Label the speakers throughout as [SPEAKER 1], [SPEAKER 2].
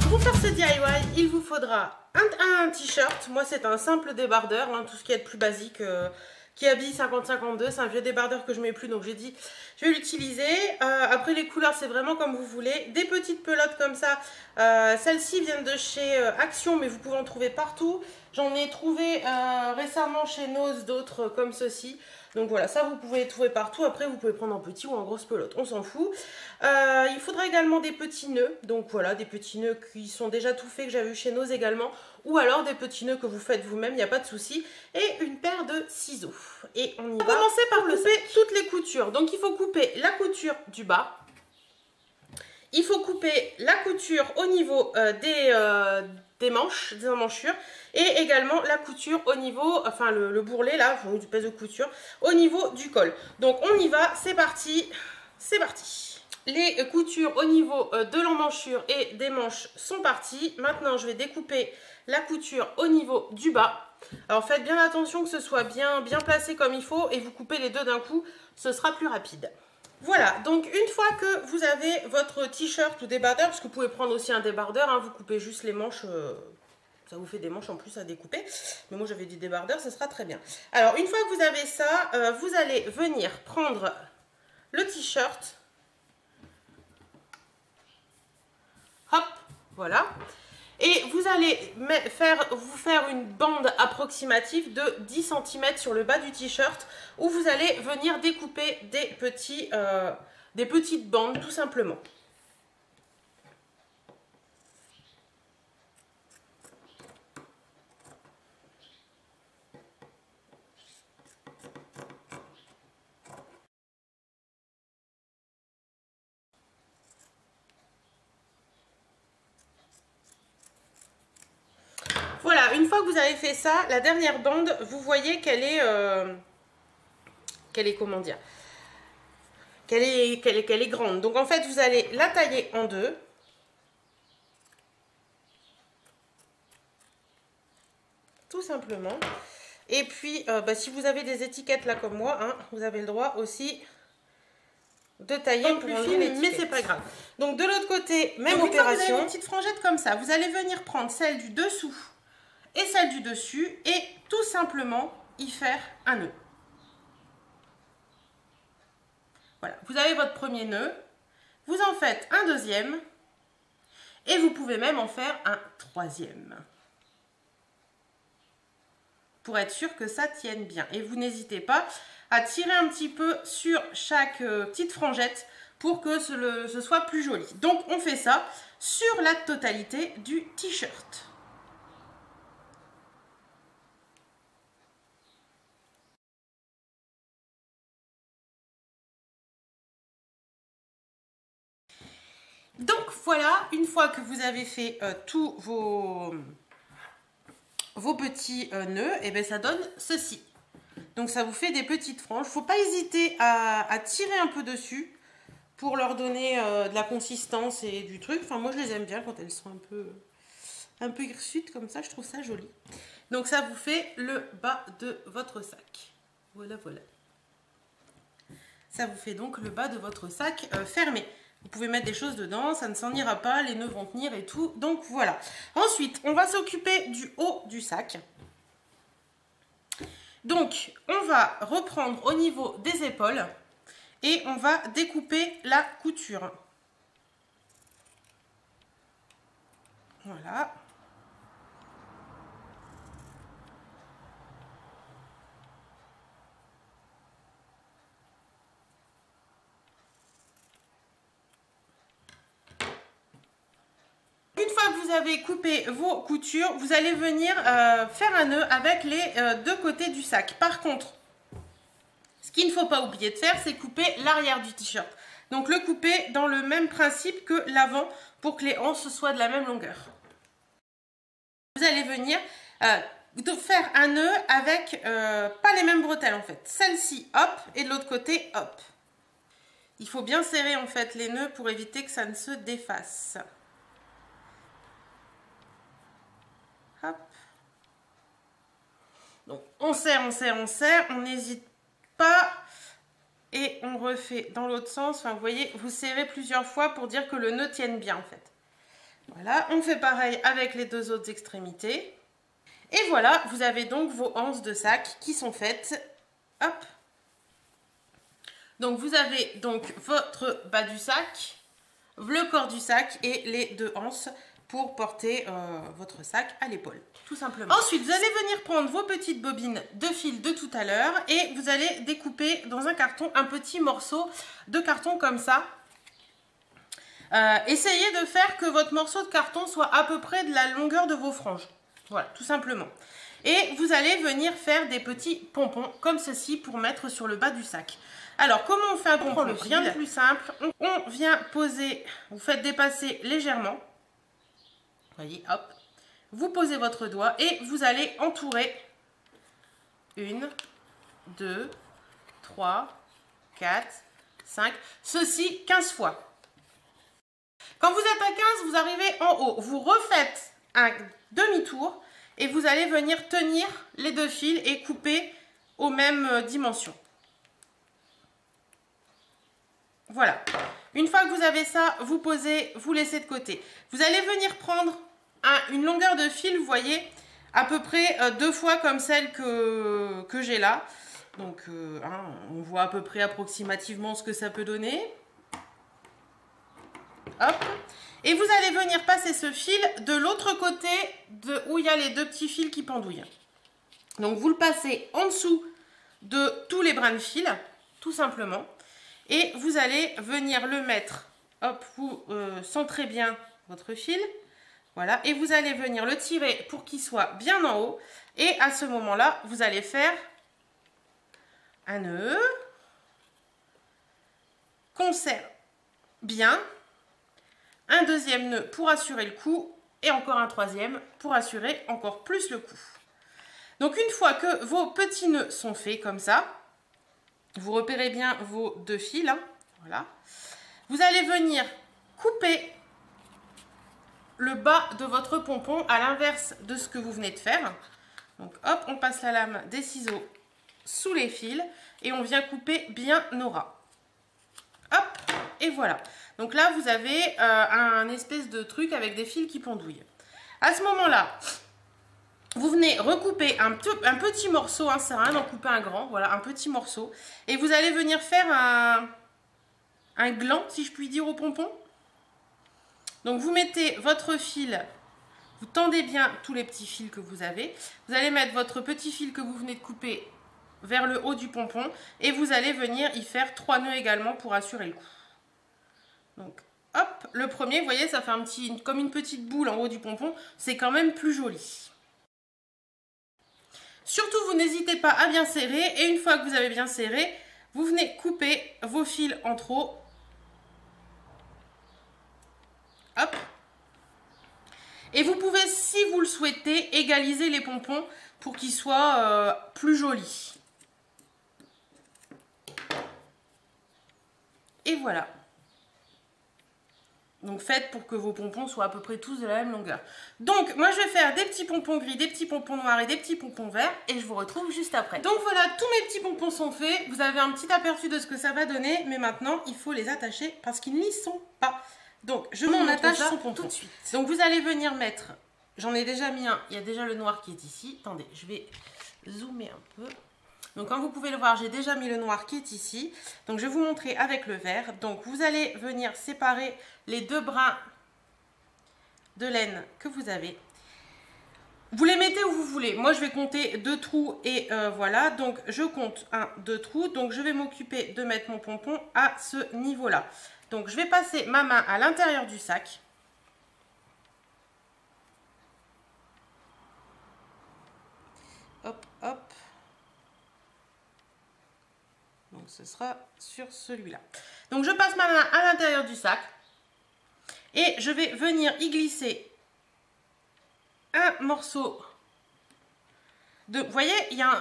[SPEAKER 1] Pour faire ce DIY, il vous faudra un t-shirt. Moi, c'est un simple débardeur, hein, tout ce qui est de plus basique, qui habille 50-52. C'est un vieux débardeur que je mets plus, donc j'ai dit je vais l'utiliser. Après, les couleurs, c'est vraiment comme vous voulez. Des petites pelotes comme ça. Celles-ci viennent de chez Action, mais vous pouvez en trouver partout. J'en ai trouvé récemment chez Nose d'autres comme ceci. Donc voilà, ça vous pouvez les trouver partout. Après, vous pouvez prendre en petit ou en grosse pelote, on s'en fout. Il faudra également des petits nœuds. Donc voilà, des petits nœuds qui sont déjà tout faits, que j'avais eu chez Nose également. Ou alors des petits nœuds que vous faites vous-même, il n'y a pas de souci. Et une paire de ciseaux. Et on y va. On va commencer par couper toutes les coutures. Donc il faut couper la couture du bas. Il faut couper la couture au niveau des manches, des emmanchures, et également la couture au niveau, enfin le bourrelet là, du pèse de couture, au niveau du col. Donc on y va, c'est parti, c'est parti. Les coutures au niveau de l'emmanchure et des manches sont parties. Maintenant je vais découper la couture au niveau du bas. Alors faites bien attention que ce soit bien placé comme il faut et vous coupez les deux d'un coup, ce sera plus rapide. Voilà, donc une fois que vous avez votre t-shirt ou débardeur, parce que vous pouvez prendre aussi un débardeur, hein, vous coupez juste les manches, ça vous fait des manches en plus à découper. Mais moi j'avais dit débardeur, ce sera très bien. Alors une fois que vous avez ça, vous allez venir prendre le t-shirt. Hop, voilà. Et vous allez vous faire une bande approximative de 10 cm sur le bas du t-shirt où vous allez venir découper des petites bandes tout simplement. Voilà, une fois que vous avez fait ça, la dernière bande, vous voyez qu'elle est, comment dire, qu'elle est grande. Donc en fait, vous allez la tailler en deux. Tout simplement. Et puis, si vous avez des étiquettes là comme moi, hein, vous avez le droit aussi de tailler plus fine, mais c'est pas grave. Donc de l'autre côté, même opération. Une fois que vous avez une petite frangette comme ça, vous allez venir prendre celle du dessous et celle du dessus et tout simplement y faire un nœud. Voilà, vous avez votre premier nœud, vous en faites un deuxième et vous pouvez même en faire un troisième pour être sûr que ça tienne bien. Et vous n'hésitez pas à tirer un petit peu sur chaque petite frangette pour que ce soit plus joli. Donc on fait ça sur la totalité du t-shirt. Donc voilà, une fois que vous avez fait tous vos petits nœuds, et bien ça donne ceci. Donc ça vous fait des petites franges. Il ne faut pas hésiter à tirer un peu dessus pour leur donner de la consistance et du truc. Enfin moi je les aime bien quand elles sont un peu hirsutes comme ça, je trouve ça joli. Donc ça vous fait le bas de votre sac. Voilà, voilà. Ça vous fait donc le bas de votre sac fermé. Vous pouvez mettre des choses dedans, ça ne s'en ira pas, les nœuds vont tenir et tout. Donc voilà. Ensuite, on va s'occuper du haut du sac. Donc, on va reprendre au niveau des épaules et on va découper la couture. Voilà. Une fois que vous avez coupé vos coutures, vous allez venir faire un nœud avec les deux côtés du sac. Par contre, ce qu'il ne faut pas oublier de faire, c'est couper l'arrière du t-shirt. Donc le couper dans le même principe que l'avant pour que les hanches soient de la même longueur. Vous allez venir faire un nœud avec pas les mêmes bretelles en fait. Celle-ci, hop, et de l'autre côté, hop. Il faut bien serrer en fait les nœuds pour éviter que ça ne se défasse. Hop. Donc on serre, on serre, on serre, on n'hésite pas. et on refait dans l'autre sens. Enfin, vous voyez, vous serrez plusieurs fois pour dire que le nœud tienne bien en fait. Voilà, on fait pareil avec les deux autres extrémités. Et voilà, vous avez donc vos anses de sac qui sont faites. Hop. Donc vous avez donc votre bas du sac, le corps du sac et les deux anses pour porter votre sac à l'épaule, tout simplement. Ensuite, vous allez venir prendre vos petites bobines de fil de tout à l'heure et vous allez découper dans un carton un petit morceau de carton comme ça. Essayez de faire que votre morceau de carton soit à peu près de la longueur de vos franges. Voilà, tout simplement. Et vous allez venir faire des petits pompons comme ceci pour mettre sur le bas du sac. Alors, comment on fait un pompon? Rien de plus simple. On vient poser, vous faites dépasser légèrement. Vous voyez, hop. Vous posez votre doigt et vous allez entourer 1, 2, 3, 4, 5. Ceci 15 fois. Quand vous êtes à 15, vous arrivez en haut. Vous refaites un demi-tour et vous allez venir tenir les deux fils et couper aux mêmes dimensions. Voilà. Une fois que vous avez ça, vous posez, vous laissez de côté. Vous allez venir prendre une longueur de fil, vous voyez, à peu près 2 fois comme celle que j'ai là. Donc, on voit à peu près approximativement ce que ça peut donner. Hop. Et vous allez venir passer ce fil de l'autre côté où il y a les deux petits fils qui pendouillent. Donc, vous le passez en dessous de tous les brins de fil, tout simplement. Et vous allez venir le mettre, hop, vous centrez bien votre fil, voilà, et vous allez venir le tirer pour qu'il soit bien en haut. Et à ce moment-là, vous allez faire un nœud qu'on serre bien, un deuxième nœud pour assurer le coup, et encore un troisième pour assurer encore plus le coup. Donc une fois que vos petits nœuds sont faits comme ça, vous repérez bien vos deux fils, hein, voilà. Vous allez venir couper le bas de votre pompon à l'inverse de ce que vous venez de faire. Donc hop, on passe la lame des ciseaux sous les fils et on vient couper bien nos ras. Hop, et voilà. Donc là, vous avez un espèce de truc avec des fils qui pendouillent. À ce moment-là, vous venez recouper un petit morceau, hein, ça sert à rien d'en couper un grand, voilà, un petit morceau. Et vous allez venir faire un gland, si je puis dire, au pompon. Donc vous mettez votre fil, vous tendez bien tous les petits fils que vous avez. Vous allez mettre votre petit fil que vous venez de couper vers le haut du pompon. Et vous allez venir y faire 3 nœuds également pour assurer le coup. Donc hop, le premier, vous voyez, ça fait comme une petite boule en haut du pompon. C'est quand même plus joli. Surtout, vous n'hésitez pas à bien serrer. Et une fois que vous avez bien serré, vous venez couper vos fils en trop. Hop. Et vous pouvez, si vous le souhaitez, égaliser les pompons pour qu'ils soient plus jolis. Et voilà. Donc faites pour que vos pompons soient à peu près tous de la même longueur. Donc moi je vais faire des petits pompons gris, des petits pompons noirs et des petits pompons verts. Et je vous retrouve juste après. Donc voilà, tous mes petits pompons sont faits. Vous avez un petit aperçu de ce que ça va donner. Mais maintenant il faut les attacher parce qu'ils n'y sont pas. Donc je m'en attache son pompon tout de suite. Donc vous allez venir mettre, j'en ai déjà mis un, il y a déjà le noir qui est ici. Attendez, je vais zoomer un peu. Donc comme vous pouvez le voir, j'ai déjà mis le noir qui est ici. Donc je vais vous montrer avec le vert. Donc vous allez venir séparer les deux brins de laine que vous avez. Vous les mettez où vous voulez. Moi je vais compter 2 trous et voilà. Donc je compte 1, 2 trous. Donc je vais m'occuper de mettre mon pompon à ce niveau-là. Donc je vais passer ma main à l'intérieur du sac. Hop, hop. Donc ce sera sur celui-là. Donc je passe ma main à l'intérieur du sac. Et je vais venir y glisser un morceau de... Vous voyez,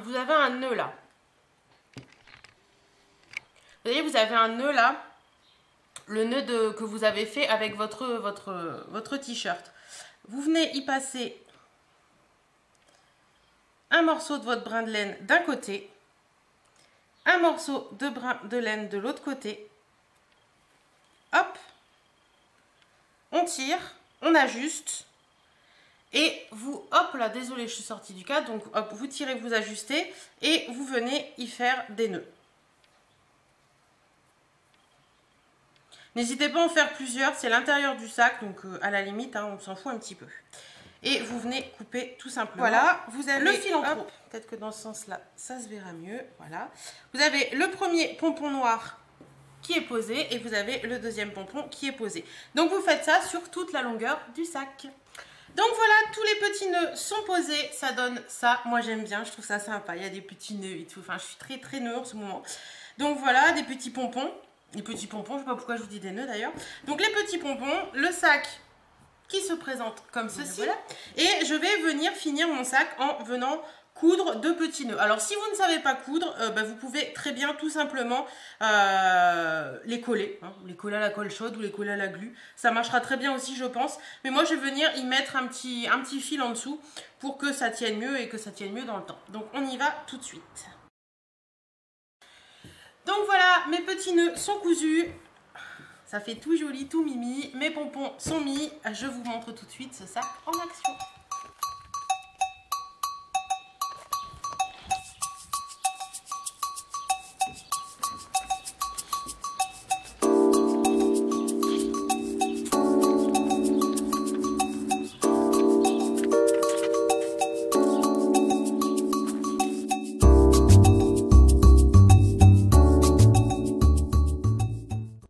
[SPEAKER 1] vous avez un nœud là. Vous voyez, vous avez un nœud là. Le nœud que vous avez fait avec votre t-shirt. Vous venez y passer un morceau de votre brin de laine d'un côté, un morceau de brin de laine de l'autre côté. Hop, on tire, on ajuste. Et vous, hop là, désolé, je suis sortie du cadre, donc hop, vous tirez, vous ajustez et vous venez y faire des nœuds. N'hésitez pas à en faire plusieurs, c'est l'intérieur du sac, donc à la limite, hein, on s'en fout un petit peu. Et vous venez couper tout simplement. Voilà, vous avez le fil en trop. Peut-être que dans ce sens-là, ça se verra mieux. Voilà. Vous avez le premier pompon noir qui est posé et vous avez le deuxième pompon qui est posé. Donc vous faites ça sur toute la longueur du sac. Donc voilà, tous les petits nœuds sont posés, ça donne ça. Moi j'aime bien, je trouve ça sympa. Il y a des petits nœuds et tout. Enfin, je suis très nœud en ce moment. Donc voilà, des petits pompons. Les petits pompons, je ne sais pas pourquoi je vous dis des nœuds d'ailleurs. Donc les petits pompons, le sac qui se présente comme ceci. Voilà. Et je vais venir finir mon sac en venant coudre deux petits nœuds. Alors si vous ne savez pas coudre, vous pouvez très bien tout simplement les coller. Hein, les coller à la colle chaude ou les coller à la glu. Ça marchera très bien aussi je pense. Mais moi je vais venir y mettre un petit fil en dessous pour que ça tienne mieux et que ça tienne mieux dans le temps. Donc on y va tout de suite. Donc voilà, mes petits nœuds sont cousus. Ça fait tout joli, tout mimi. Mes pompons sont mis. Je vous montre tout de suite ce sac en action.